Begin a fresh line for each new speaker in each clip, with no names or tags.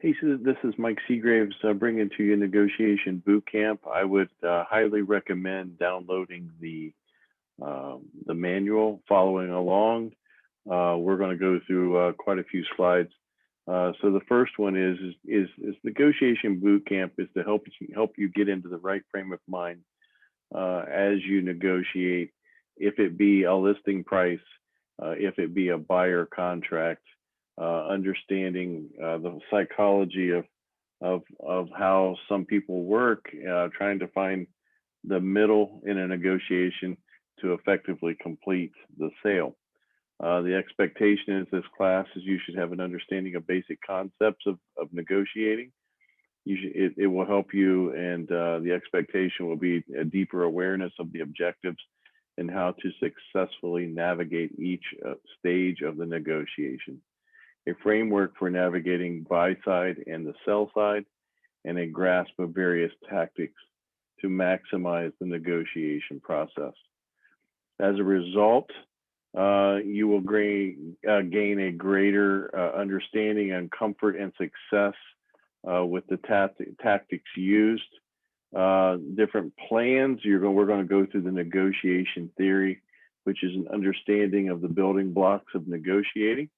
Hey, so this is Mike Seagraves bringing to you Negotiation Boot Camp. I would highly recommend downloading the manual, following along. We're going to go through quite a few slides. So the first one is Negotiation Boot Camp is to help you get into the right frame of mind as you negotiate, if it be a listing price, if it be a buyer contract, understanding the psychology of how some people work, trying to find the middle in a negotiation to effectively complete the sale. The expectation is this class is you should have an understanding of basic concepts of negotiating. It will help you, and the expectation will be a deeper awareness of the objectives and how to successfully navigate each stage of the negotiation. A framework for navigating buy side and the sell side, and a grasp of various tactics to maximize the negotiation process. As a result, you will gain a greater understanding and comfort and success with the tactics used. Different plans. We're going to go through the negotiation theory, which is an understanding of the building blocks of negotiating.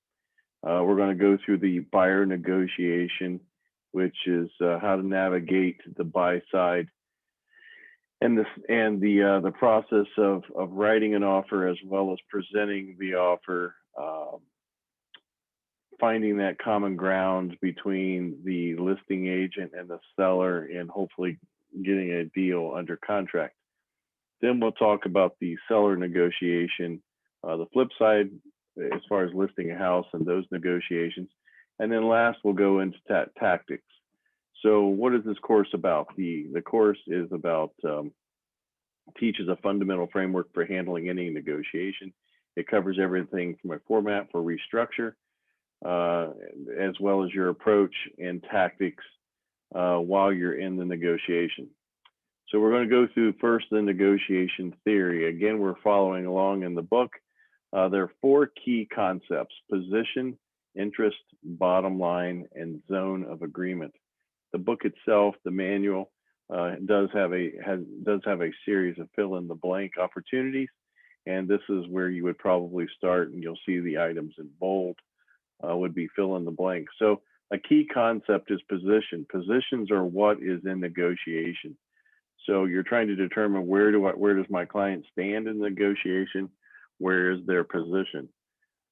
We're going to go through the buyer negotiation, which is how to navigate the buy side, and the process of writing an offer as well as presenting the offer, finding that common ground between the listing agent and the seller, and hopefully getting a deal under contract. Then we'll talk about the seller negotiation, the flip side, as far as listing a house and those negotiations. And then last, we'll go into tactics. So what is this course about? The course is about, teaches a fundamental framework for handling any negotiation. It covers everything from a format for restructure, as well as your approach and tactics while you're in the negotiation. So we're going to go through first the negotiation theory. Again, we're following along in the book. There are four key concepts: position, interest, bottom line, and zone of agreement. The book itself, the manual, does have a series of fill in the blank opportunities, and this is where you would probably start, and you'll see the items in bold would be fill in the blank. So a key concept is position. Positions are what is in negotiation. So you're trying to determine where does my client stand in negotiation? Where is their position?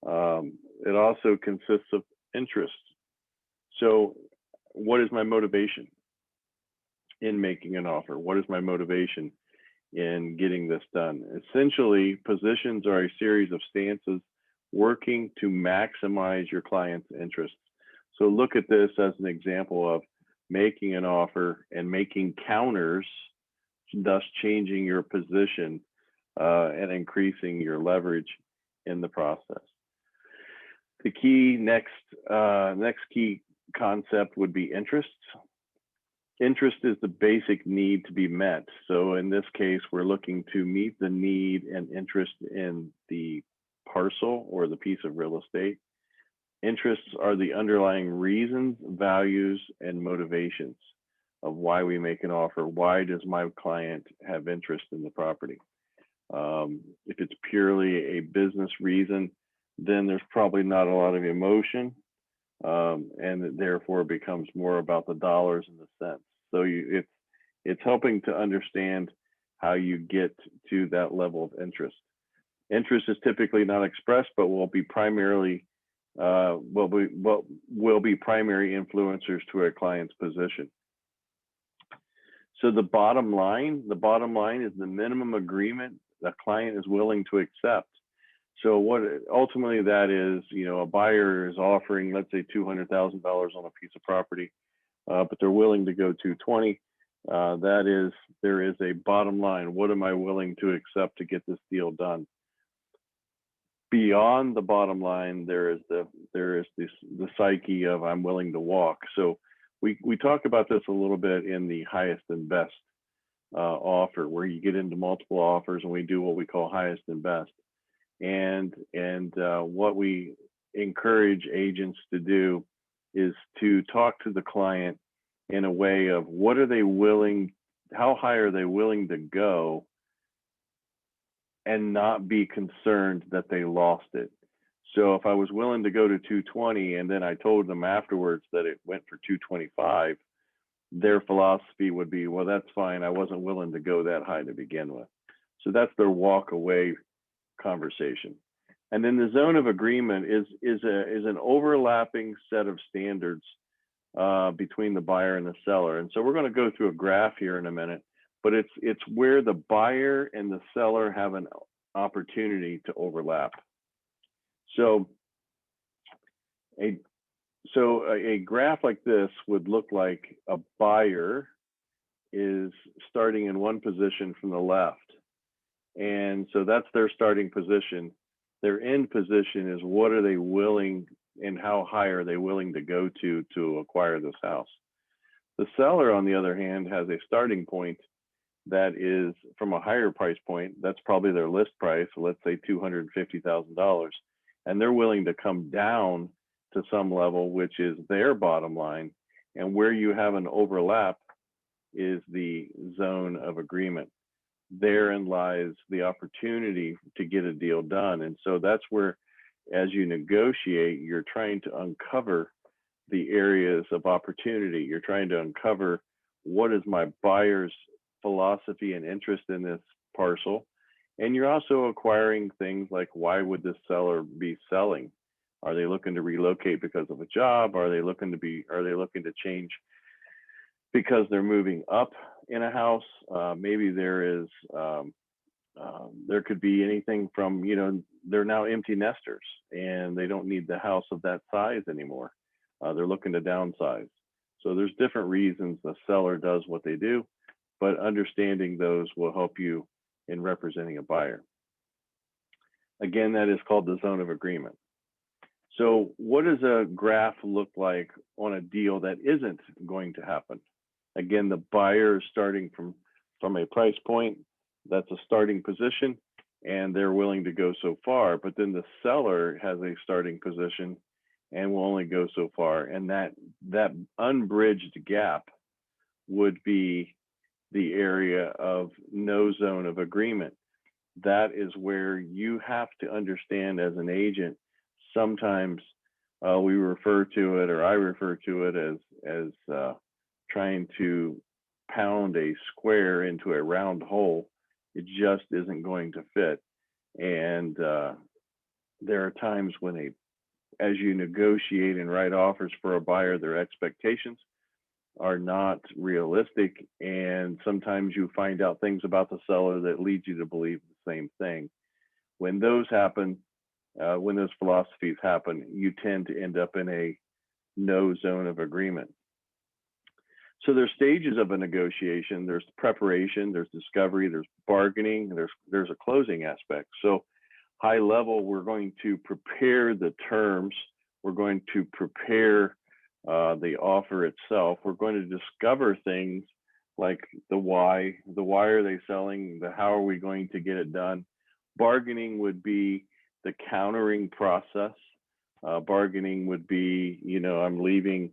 It also consists of interest. So what is my motivation in making an offer? What is my motivation in getting this done? Essentially, positions are a series of stances working to maximize your client's interests. So look at this as an example of making an offer and making counters, thus changing your position and increasing your leverage in the process. The key next key concept would be interest. Interest is the basic need to be met. So in this case, we're looking to meet the need and interest in the parcel or the piece of real estate. Interests are the underlying reasons, values, and motivations of why we make an offer. Why does my client have interest in the property? If it's purely a business reason, then there's probably not a lot of emotion, and it therefore becomes more about the dollars and the cents. So it's helping to understand how you get to that level of interest. Interest is typically not expressed, but will be primary influencers to a client's position. So the bottom line is the minimum agreement the client is willing to accept. So what ultimately that is, a buyer is offering, let's say, $200,000 on a piece of property, but they're willing to go $220,000. There is a bottom line. What am I willing to accept to get this deal done? Beyond the bottom line, there is the psyche of I'm willing to walk. So we talk about this a little bit in the highest and best offer, where you get into multiple offers, and we do what we call highest and best. And what we encourage agents to do is to talk to the client in a way of what are they willing, how high are they willing to go, and not be concerned that they lost it. So if I was willing to go to 220 and then I told them afterwards that it went for 225, their philosophy would be, well, that's fine. I wasn't willing to go that high to begin with. So that's their walk away conversation. And then the zone of agreement is an overlapping set of standards between the buyer and the seller. And so we're going to go through a graph here in a minute, but it's where the buyer and the seller have an opportunity to overlap. So a graph like this would look like a buyer is starting in one position from the left. And so that's their starting position. Their end position is what are they willing and how high are they willing to go to acquire this house. The seller, on the other hand, has a starting point that is from a higher price point. That's probably their list price, so let's say $250,000. And they're willing to come down to some level, which is their bottom line. And where you have an overlap is the zone of agreement. Therein lies the opportunity to get a deal done. And so that's where, as you negotiate, you're trying to uncover the areas of opportunity. You're trying to uncover what is my buyer's philosophy and interest in this parcel. And you're also acquiring things like, why would this seller be selling? Are they looking to relocate because of a job? Are they looking to change because they're moving up in a house? Maybe there could be anything from, they're now empty nesters and they don't need the house of that size anymore. They're looking to downsize. So there's different reasons the seller does what they do, but understanding those will help you in representing a buyer. Again, that is called the zone of agreement. So what does a graph look like on a deal that isn't going to happen? Again, the buyer is starting from a price point. That's a starting position, and they're willing to go so far. But then the seller has a starting position and will only go so far. And that unbridged gap would be the area of no zone of agreement. That is where you have to understand as an agent. Sometimes we refer to it, or I refer to it as trying to pound a square into a round hole. It just isn't going to fit. And there are times when as you negotiate and write offers for a buyer, their expectations are not realistic. And sometimes you find out things about the seller that lead you to believe the same thing. When those happen, when those philosophies happen, you tend to end up in a no zone of agreement. So there's stages of a negotiation. There's preparation, there's discovery, there's bargaining, there's a closing aspect. So high level, we're going to prepare the terms. We're going to prepare the offer itself. We're going to discover things like the why are they selling, the how are we going to get it done. Bargaining would be the countering process. Bargaining would be, I'm leaving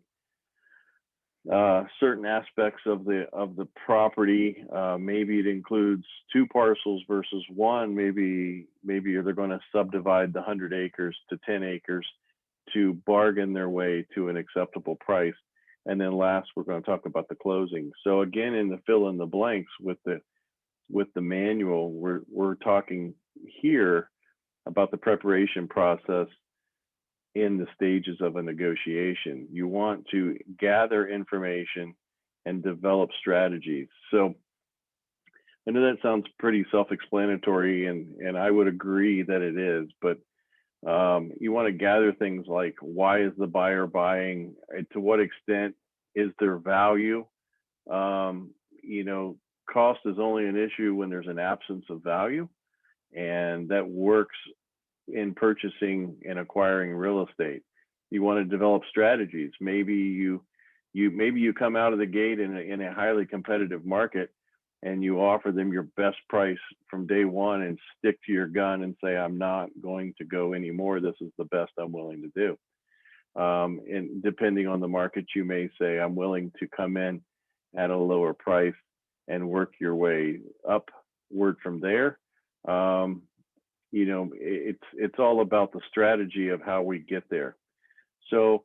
certain aspects of the property. Maybe it includes 2 parcels versus 1. Maybe they're going to subdivide the 100 acres to 10 acres to bargain their way to an acceptable price. And then last, we're going to talk about the closing. So again, in the fill in the blanks with the manual, we're talking here about the preparation process in the stages of a negotiation. You want to gather information and develop strategies. So I know that sounds pretty self-explanatory, and I would agree that it is, but you want to gather things like, why is the buyer buying? To what extent is there value? Cost is only an issue when there's an absence of value, and that works in purchasing and acquiring real estate. You want to develop strategies. Maybe you come out of the gate in a highly competitive market, and you offer them your best price from day one and stick to your gun and say, I'm not going to go anymore. This is the best I'm willing to do. And depending on the market, you may say, I'm willing to come in at a lower price and work your way upward from there. Um, it's all about the strategy of how we get there. So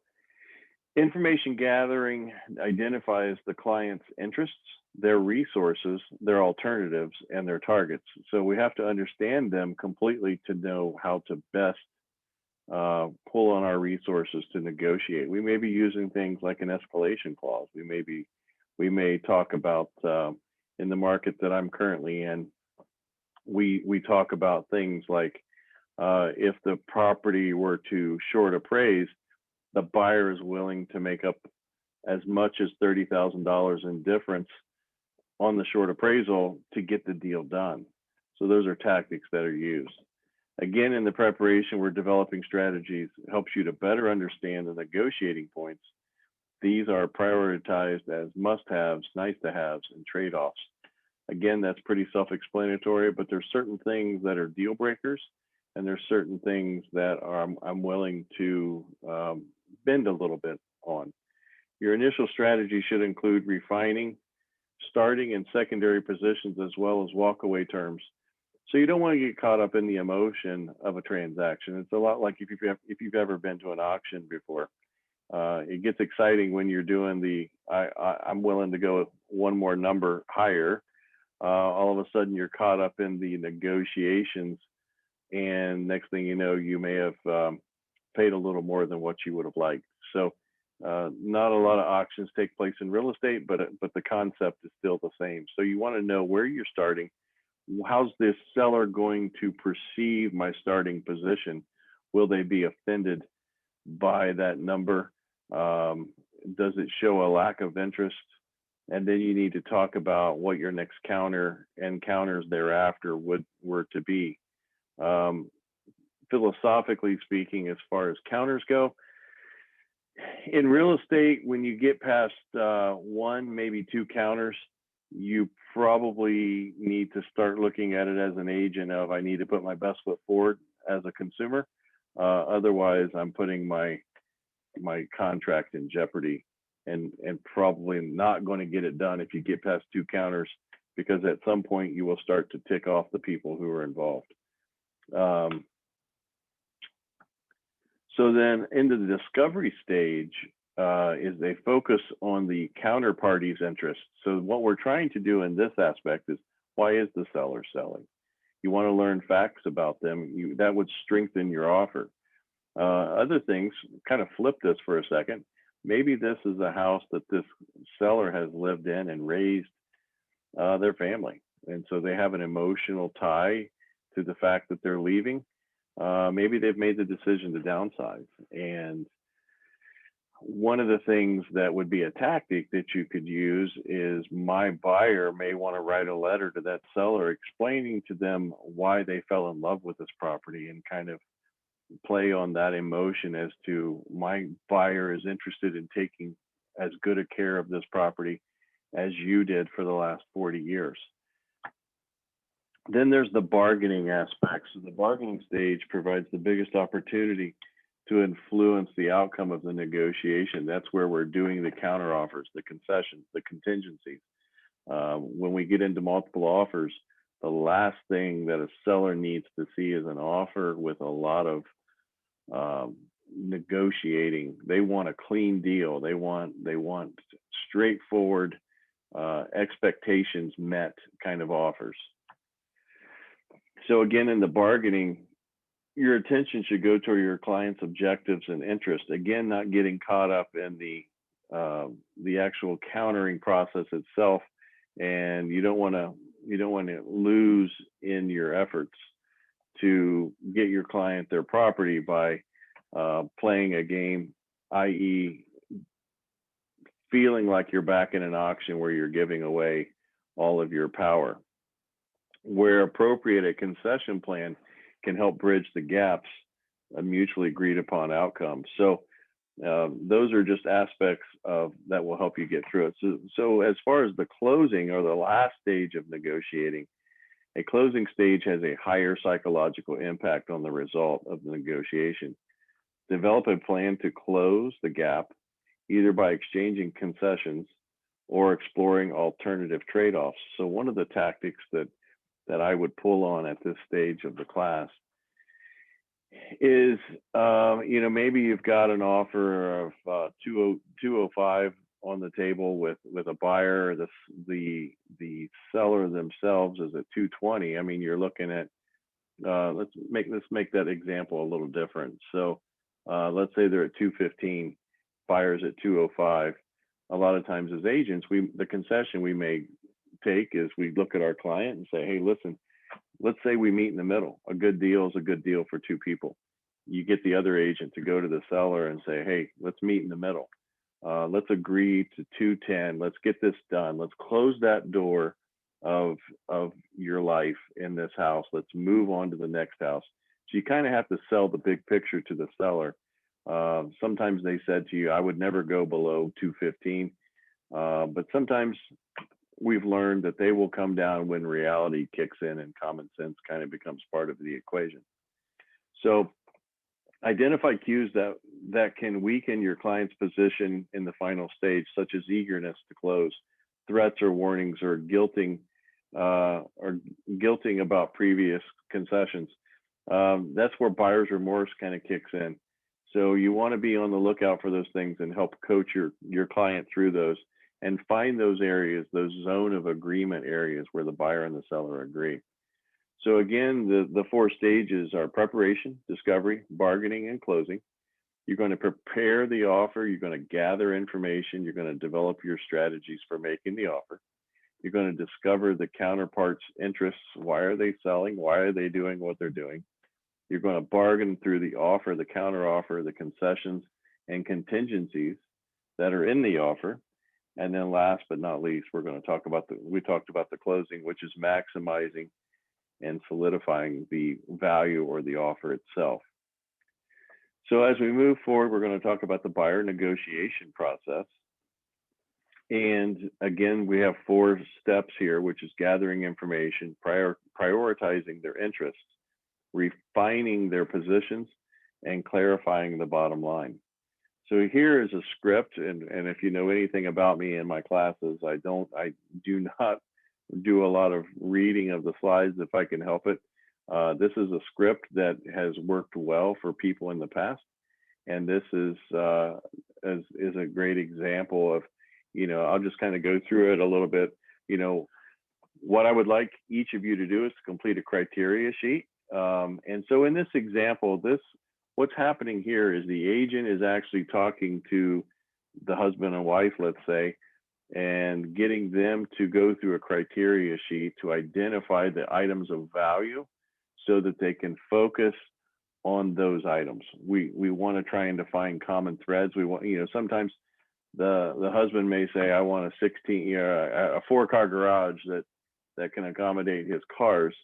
information gathering identifies the client's interests, their resources, their alternatives, and their targets. So we have to understand them completely to know how to best pull on our resources to negotiate. We may be using things like an escalation clause. We may talk about in the market that I'm currently in. We talk about things like if the property were to short appraise, the buyer is willing to make up as much as $30,000 in difference on the short appraisal to get the deal done. So those are tactics that are used. Again, in the preparation, we're developing strategies helps you to better understand the negotiating points. These are prioritized as must-haves, nice-to-haves, and trade-offs. Again, that's pretty self-explanatory, but there's certain things that are deal breakers, and there's certain things that I'm willing to bend a little bit on. Your initial strategy should include refining, starting and secondary positions, as well as walkaway terms. So you don't want to get caught up in the emotion of a transaction. It's a lot like if you've ever been to an auction before. It gets exciting when you're doing I'm willing to go one more number higher. All of a sudden you're caught up in the negotiations, and next thing you know, you may have paid a little more than what you would have liked. So not a lot of auctions take place in real estate, but the concept is still the same. So you want to know where you're starting. How's this seller going to perceive my starting position? Will they be offended by that number? Does it show a lack of interest? And then you need to talk about what your next counter and counters thereafter were to be. Philosophically speaking, as far as counters go, in real estate, when you get past one, maybe two counters, you probably need to start looking at it as an agent of, I need to put my best foot forward as a consumer. Otherwise, I'm putting my contract in jeopardy and probably not going to get it done if you get past two counters, because at some point you will start to tick off the people who are involved. So then into the discovery stage is they focus on the counterparty's interests. So what we're trying to do in this aspect is, why is the seller selling? You want to learn facts about them. That would strengthen your offer. Other things, kind of flip this for a second. Maybe this is a house that this seller has lived in and raised their family. And so they have an emotional tie to the fact that they're leaving. Maybe they've made the decision to downsize. And one of the things that would be a tactic that you could use is, my buyer may want to write a letter to that seller explaining to them why they fell in love with this property, and kind of play on that emotion as to, my buyer is interested in taking as good a care of this property as you did for the last 40 years. Then there's the bargaining aspect. So the bargaining stage provides the biggest opportunity to influence the outcome of the negotiation. That's where we're doing the counteroffers, the concessions, the contingencies. When we get into multiple offers, the last thing that a seller needs to see is an offer with a lot of negotiating. They want a clean deal. They want straightforward, expectations met kind of offers. So again, in the bargaining, your attention should go to your client's objectives and interests. Again, not getting caught up in the actual countering process itself, and you don't want to lose in your efforts to get your client their property by playing a game, i.e., feeling like you're back in an auction where you're giving away all of your power. Where appropriate, a concession plan can help bridge the gaps, a mutually agreed upon outcome. So those are just aspects of that will help you get through it. So as far as the closing, or the last stage of negotiating, a closing stage has a higher psychological impact on the result of the negotiation. Develop a plan to close the gap, either by exchanging concessions or exploring alternative trade-offs. So one of the tactics that I would pull on at this stage of the class is, maybe you've got an offer of 205 on the table with a buyer. The seller themselves is at 220. I mean, you're looking at, let's make that example a little different. So let's say they're at 215, buyers at 205. A lot of times as agents, the concession we may take is we look at our client and say, hey, listen, let's say we meet in the middle. A good deal is a good deal for two people. You get the other agent to go to the seller and say, hey, let's meet in the middle. Let's agree to 210. Let's get this done. Let's close that door of your life in this house. Let's move on to the next house. So you kind of have to sell the big picture to the seller. Sometimes they said to you, I would never go below 215. But sometimes we've learned that they will come down when reality kicks in and common sense kind of becomes part of the equation. So identify cues that can weaken your client's position in the final stage, such as eagerness to close, threats or warnings, or guilting about previous concessions. That's where buyer's remorse kind of kicks in. So you want to be on the lookout for those things and help coach your client through those and find those areas, those zone of agreement areas where the buyer and the seller agree. So again, the four stages are preparation, discovery, bargaining, and closing. You're going to prepare the offer. You're going to gather information. You're going to develop your strategies for making the offer. You're going to discover the counterpart's interests. Why are they selling? Why are they doing what they're doing? You're going to bargain through the offer, the counteroffer, the concessions, and contingencies that are in the offer. And then last but not least, we talked about the closing, which is maximizing and solidifying the value or the offer itself. So as we move forward, we're going to talk about the buyer negotiation process. And again, we have 4 steps here, which is gathering information, prioritizing their interests, refining their positions, and clarifying the bottom line. So here is a script, and if you know anything about me in my classes, I do not do a lot of reading of the slides if I can help it. This is a script that has worked well for people in the past, and this is a great example of, I'll just kind of go through it a little bit. What I would like each of you to do is to complete a criteria sheet. And so in this example, what's happening here is the agent is actually talking to the husband and wife, let's say, and getting them to go through a criteria sheet to identify the items of value so that they can focus on those items. We want to try and define common threads. We want, sometimes the husband may say, I want a 4-car garage that can accommodate his cars.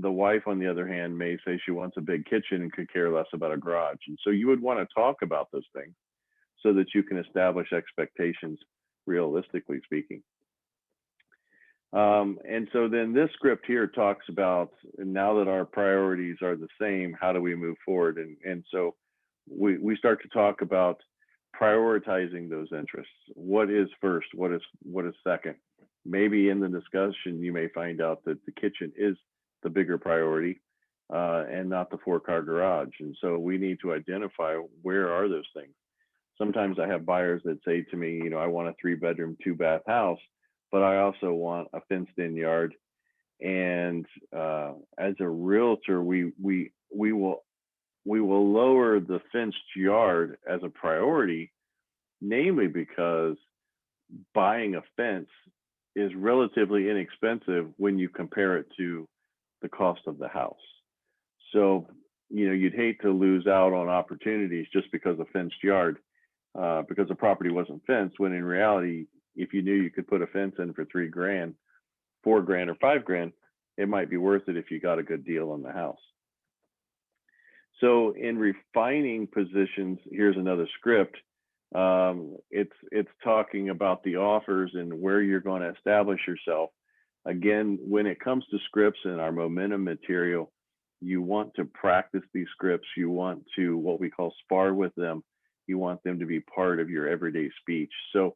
The wife, on the other hand, may say she wants a big kitchen and could care less about a garage. And so you would want to talk about those things so that you can establish expectations, realistically speaking. And so then this script here talks about, now that our priorities are the same, how do we move forward? And so we start to talk about prioritizing those interests. What is first? What is second? Maybe in the discussion, you may find out that the kitchen is the bigger priority and not the 4-car garage. And so we need to identify where are those things. Sometimes I have buyers that say to me, I want a 3-bedroom, 2-bath house, but I also want a fenced-in yard. And as a realtor, we will lower the fenced yard as a priority, namely because buying a fence is relatively inexpensive when you compare it to the cost of the house. So, you'd hate to lose out on opportunities just because of fenced yard, because the property wasn't fenced, when in reality, if you knew you could put a fence in for $3,000, $4,000, or $5,000, it might be worth it if you got a good deal on the house. So in refining positions, here's another script. It's talking about the offers and where you're going to establish yourself. Again, when it comes to scripts and our momentum material, You want to practice these scripts. You want to, what we call, spar with them. You want them to be part of your everyday speech. So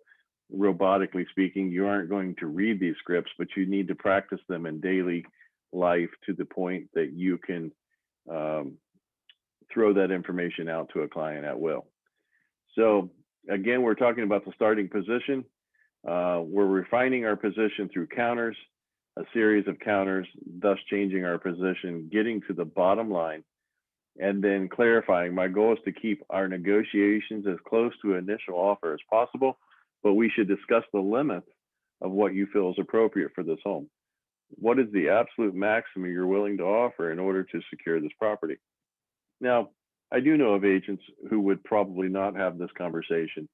robotically speaking, you aren't going to read these scripts, but you need to practice them in daily life to the point that you can um, throw that information out to a client at will. So again, we're talking about the starting position. We're refining our position through counters, a series of counters, thus changing our position, getting to the bottom line, and then clarifying. My goal is to keep our negotiations as close to initial offer as possible, but we should discuss the limits of what you feel is appropriate for this home. What is the absolute maximum you're willing to offer in order to secure this property? Now, I do know of agents who would probably not have this conversation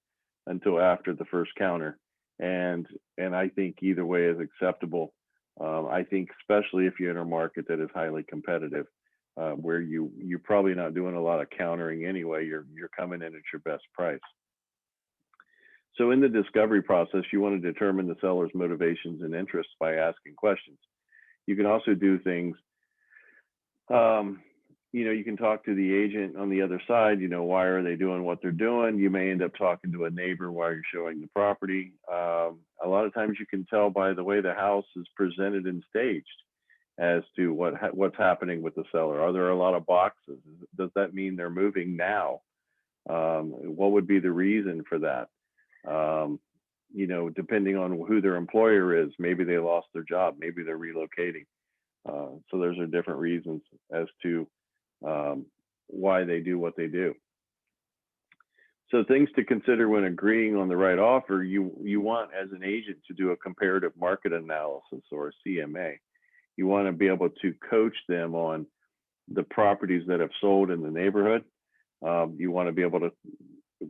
until after the first counter, and I think either way is acceptable. I think especially if you're in a market that is highly competitive, where you're probably not doing a lot of countering anyway. You're coming in at your best price. So in the discovery process, you want to determine the seller's motivations and interests by asking questions. You can also do things, you can talk to the agent on the other side, why are they doing what they're doing? You may end up talking to a neighbor while you're showing the property. A lot of times you can tell by the way the house is presented and staged as to what's happening with the seller. Are there a lot of boxes? Does that mean they're moving now? What would be the reason for that? Depending on who their employer is, maybe they lost their job, maybe they're relocating. So those are different reasons as to why they do what they do. So things to consider when agreeing on the right offer, you want as an agent to do a comparative market analysis or a CMA. You want to be able to coach them on the properties that have sold in the neighborhood. You want to be able to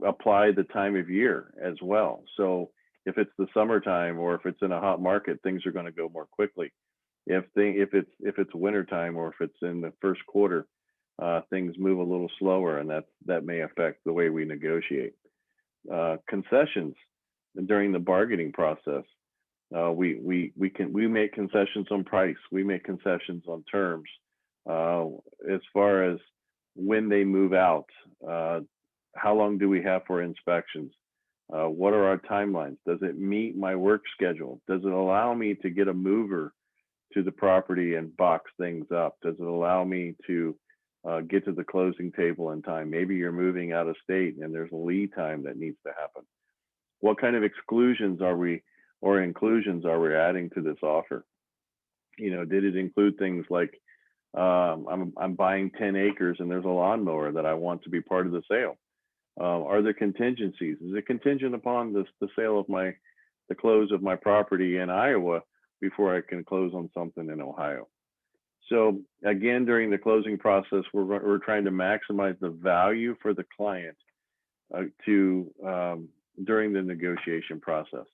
apply the time of year as well. So if it's the summertime or if it's in a hot market, things are going to go more quickly. If it's wintertime or if it's in the first quarter, things move a little slower, and that may affect the way we negotiate. Concessions during the bargaining process. We make concessions on price. We make concessions on terms. As far as when they move out, how long do we have for inspections? What are our timelines? Does it meet my work schedule? Does it allow me to get a mover to the property and box things up? Does it allow me to get to the closing table in time? Maybe you're moving out of state and there's a lead time that needs to happen. What kind of exclusions or inclusions are we adding to this offer? Did it include things like I'm buying 10 acres and there's a lawnmower that I want to be part of the sale? Are there contingencies? Is it contingent upon the sale of the close of my property in Iowa before I can close on something in Ohio? So again, during the closing process, we're trying to maximize the value for the client during the negotiation process.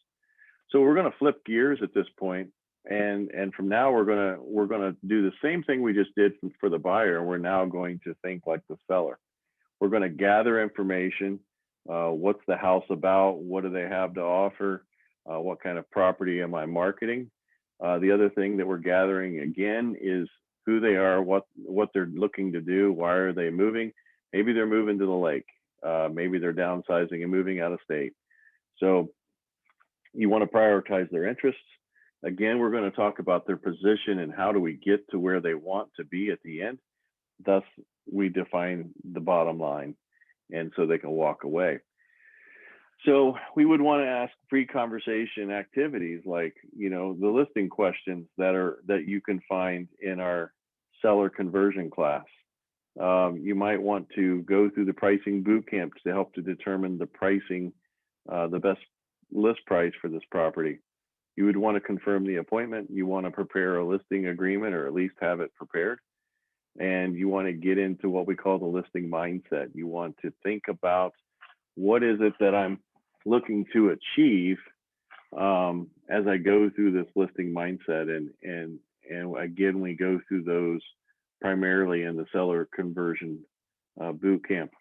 So we're going to flip gears at this point, and from now we're going to do the same thing we just did for the buyer. We're now going to think like the seller. We're going to gather information. What's the house about? What do they have to offer? What kind of property am I marketing? The other thing that we're gathering again is who they are, what they're looking to do, why are they moving? Maybe they're moving to the lake. Maybe they're downsizing and moving out of state. So you want to prioritize their interests. Again, we're going to talk about their position and how do we get to where they want to be at the end. Thus, we define the bottom line, and so they can walk away. So we would want to ask pre-conversation activities like, the listing questions that you can find in our seller conversion class. You might want to go through the pricing boot camps to help to determine the pricing, the best list price for this property. You would want to confirm the appointment. You want to prepare a listing agreement, or at least have it prepared. And you want to get into what we call the listing mindset. You want to think about what is it that I'm looking to achieve as I go through this listing mindset. And again, we go through those primarily in the seller conversion boot camp.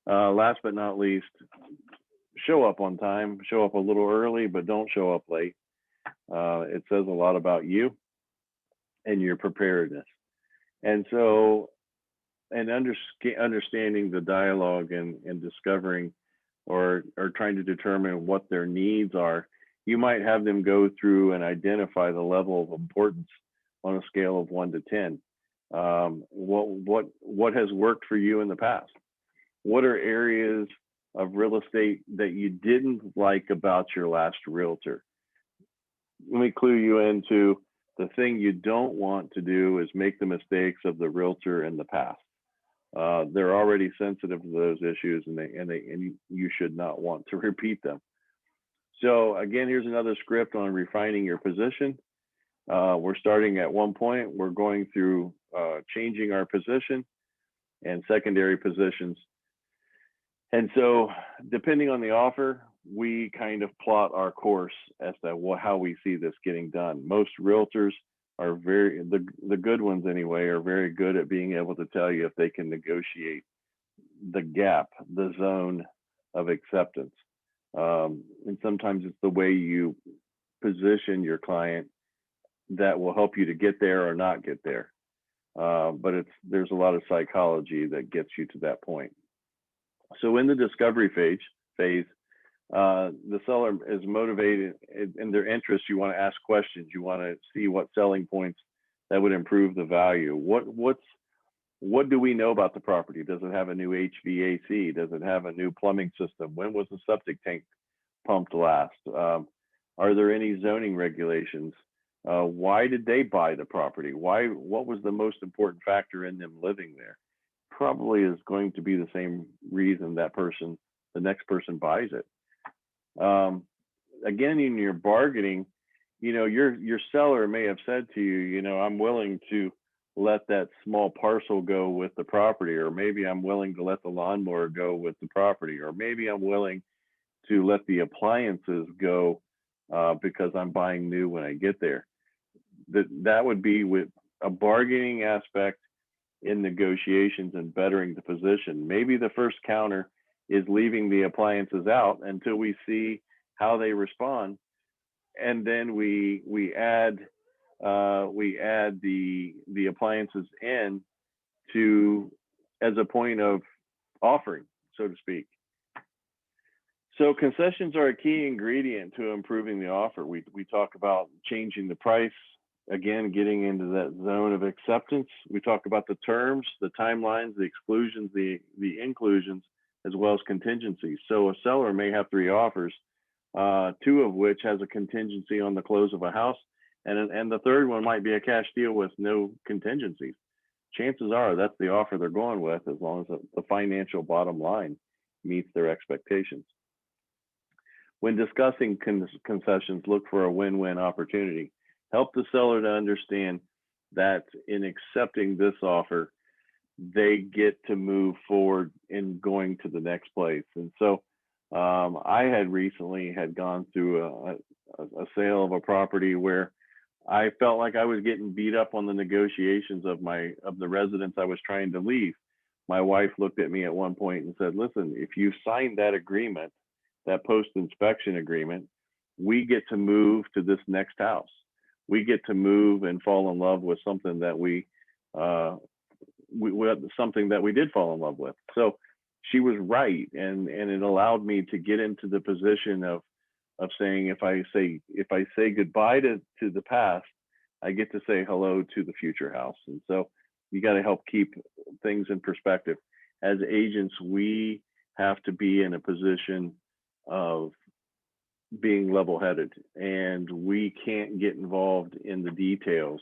Last but not least, show up on time. Show up a little early, but don't show up late. It says a lot about you and your preparedness. And so, and understanding the dialogue and discovering or trying to determine what their needs are, you might have them go through and identify the level of importance on a scale of 1 to 10. What has worked for you in the past? What are areas of real estate that you didn't like about your last realtor? Let me clue you into the thing you don't want to do is make the mistakes of the realtor in the past. They're already sensitive to those issues, and you should not want to repeat them. So again, here's another script on refining your position. We're starting at one point. We're going through changing our position and secondary positions. And so depending on the offer, we kind of plot our course as to how we see this getting done. Most realtors are the good ones anyway, are very good at being able to tell you if they can negotiate the gap, the zone of acceptance. And sometimes it's the way you position your client that will help you to get there or not get there. But there's a lot of psychology that gets you to that point. So in the discovery phase, the seller is motivated in their interest. You want to ask questions. You want to see what selling points that would improve the value. What do we know about the property? Does it have a new HVAC? Does it have a new plumbing system? When was the septic tank pumped last? Are there any zoning regulations? Why did they buy the property? What was the most important factor in them living there? Probably is going to be the same reason the next person buys it. Again, in your bargaining, your seller may have said to you, I'm willing to let that small parcel go with the property, or maybe I'm willing to let the lawnmower go with the property, or maybe I'm willing to let the appliances go because I'm buying new when I get there. That would be with a bargaining aspect in negotiations and bettering the position. Maybe the first counter is leaving the appliances out until we see how they respond, and then we add the appliances in as a point of offering, so to speak. So concessions are a key ingredient to improving the offer. We talk about changing the price, again, getting into that zone of acceptance. We talk about the terms, the timelines, the exclusions, the inclusions, as well as contingencies. So a seller may have 3 offers, 2 of which has a contingency on the close of a house, and the third one might be a cash deal with no contingencies. Chances are that's the offer they're going with, as long as the financial bottom line meets their expectations. When discussing concessions, look for a win-win opportunity. Help the seller to understand that in accepting this offer, they get to move forward in going to the next place. And so I had recently gone through a sale of a property where I felt like I was getting beat up on the negotiations of the residence I was trying to leave. My wife looked at me at one point and said, listen, if you signed that agreement, that post-inspection agreement, we get to move to this next house. We get to move and fall in love with something that something that we did fall in love with. So she was right, and it allowed me to get into the position of saying, if I say goodbye to the past, I get to say hello to the future house. And so you got to help keep things in perspective. As agents, we have to be in a position of being level-headed, and we can't get involved in the details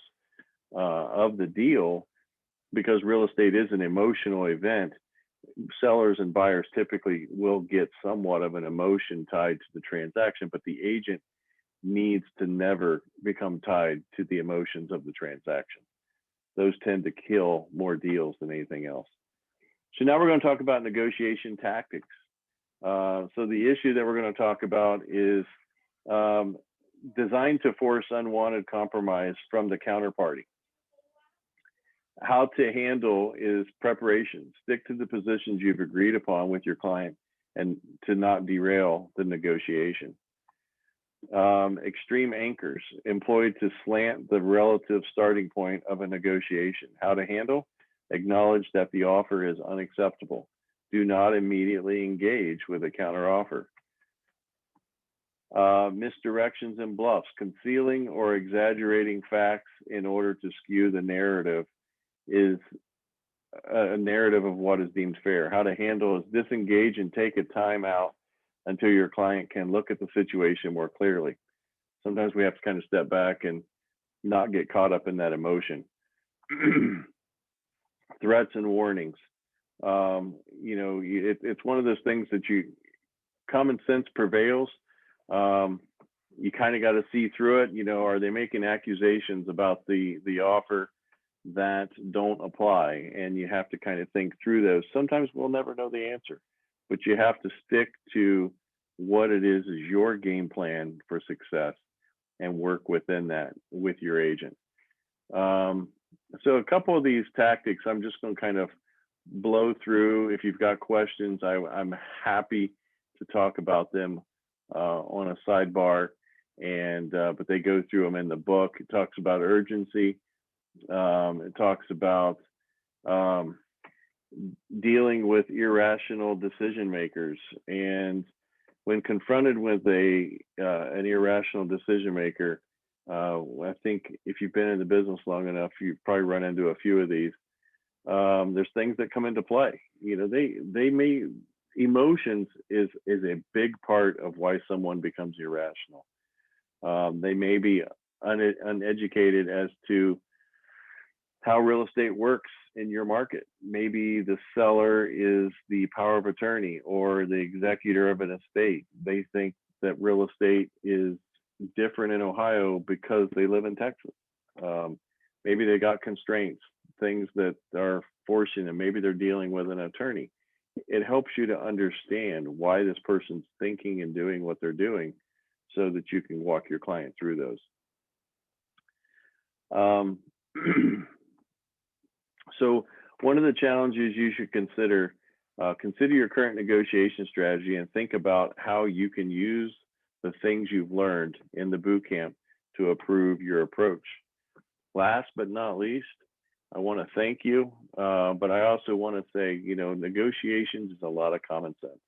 of the deal, because real estate is an emotional event. Sellers and buyers typically will get somewhat of an emotion tied to the transaction, but the agent needs to never become tied to the emotions of the transaction. Those tend to kill more deals than anything else. So now we're going to talk about negotiation tactics. So the issue that we're going to talk about is designed to force unwanted compromise from the counterparty. How to handle is preparation. Stick to the positions you've agreed upon with your client and to not derail the negotiation. Extreme anchors employed to slant the relative starting point of a negotiation. How to handle? Acknowledge that the offer is unacceptable. Do not immediately engage with a counteroffer. Misdirections and bluffs, concealing or exaggerating facts in order to skew the narrative is a narrative of what is deemed fair. How to handle is disengage and take a time out until your client can look at the situation more clearly. Sometimes we have to kind of step back and not get caught up in that emotion. Threats and warnings. It's one of those things that common sense prevails. You kind of got to see through it. Are they making accusations about the offer that don't apply? And you have to kind of think through those. Sometimes we'll never know the answer, but you have to stick to what it is your game plan for success and work within that with your agent. So a couple of these tactics, I'm just going to kind of blow through. If you've got questions, I'm happy to talk about them on a sidebar, but they go through them in the book. It talks about urgency. It talks about dealing with irrational decision makers, and when confronted with an irrational decision maker, I think if you've been in the business long enough, you've probably run into a few of these. There's things that come into play. Emotions is a big part of why someone becomes irrational. They may be uneducated as to how real estate works in your market. Maybe the seller is the power of attorney or the executor of an estate. They think that real estate is different in Ohio because they live in Texas. Maybe they got constraints, things that are forcing them. Maybe they're dealing with an attorney. It helps you to understand why this person's thinking and doing what they're doing so that you can walk your client through those. So one of the challenges you should consider your current negotiation strategy and think about how you can use the things you've learned in the boot camp to improve your approach. Last but not least, I want to thank you, but I also want to say, negotiations is a lot of common sense.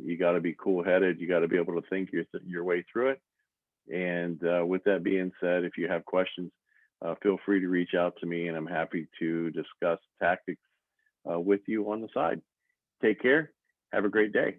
You got to be cool-headed. You got to be able to think your way through it. And with that being said, if you have questions, feel free to reach out to me, and I'm happy to discuss tactics with you on the side. Take care. Have a great day.